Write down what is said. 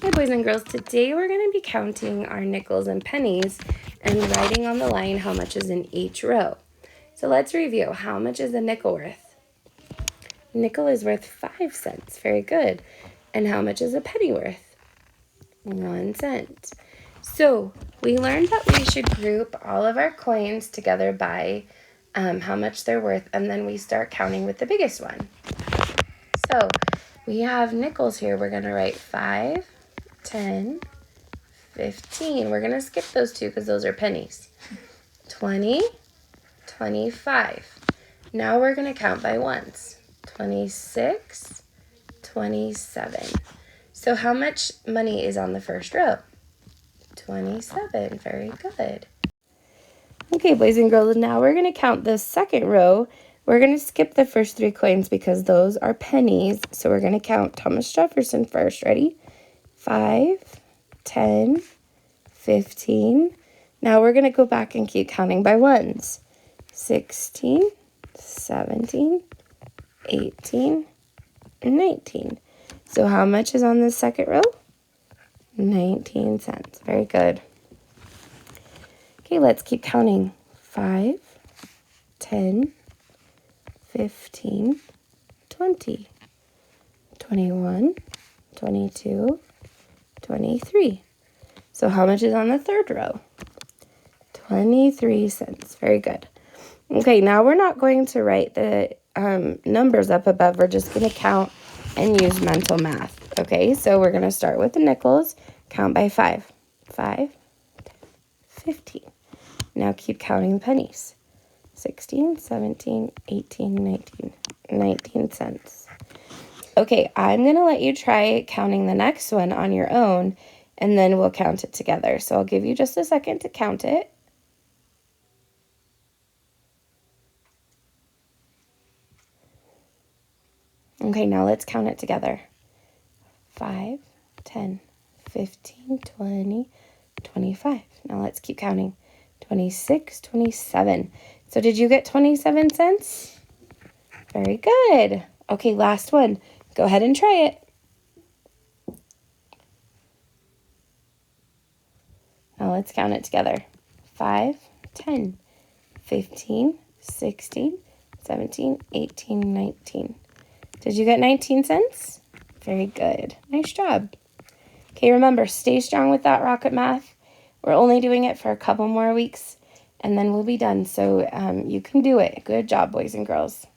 Hi boys and girls, today we're going to be counting our nickels and pennies and writing on the line how much is in each row. So let's review. How much is a nickel worth? Nickel is worth 5 cents. Very good. And how much is a penny worth? 1 cent. So we learned that we should group all of our coins together by how much they're worth, and then we start counting with the biggest one. So we have nickels here. We're going to write 5, 10, 15. We're going to skip those two because those are pennies. 20, 25. Now we're going to count by ones. 26, 27. So how much money is on the first row? 27. Very good. Okay, boys and girls, now we're going to count the second row. We're going to skip the first 3 coins because those are pennies. So we're going to count Thomas Jefferson first. Ready? 5, 10, 15. Now we're going to go back and keep counting by ones. 16, 17, 18, 19. So how much is on the second row? 19 cents. Very good. Okay, let's keep counting. 5, 10, 15, 20, 21, 22, 23. So how much is on the third row? 23 cents. Very good. Okay, now we're not going to write the numbers up above. We're just going to count and use mental math. Okay, so we're going to start with the nickels. Count by 5. 5, 15. Now keep counting the pennies. 16, 17, 18, 19. 19 cents. Okay, I'm going to let you try counting the next one on your own, and then we'll count it together. So I'll give you just a second to count it. Okay, now let's count it together. 5, 10, 15, 20, 25. Now let's keep counting. 26, 27. So did you get 27 cents? Very good. Okay, last one. Go ahead and try it. Now let's count it together. 5, 10, 15, 16, 17, 18, 19. Did you get 19 cents? Very good. Nice job. Okay, remember, stay strong with that rocket math. We're only doing it for a couple more weeks, and then we'll be done. So you can do it. Good job, boys and girls.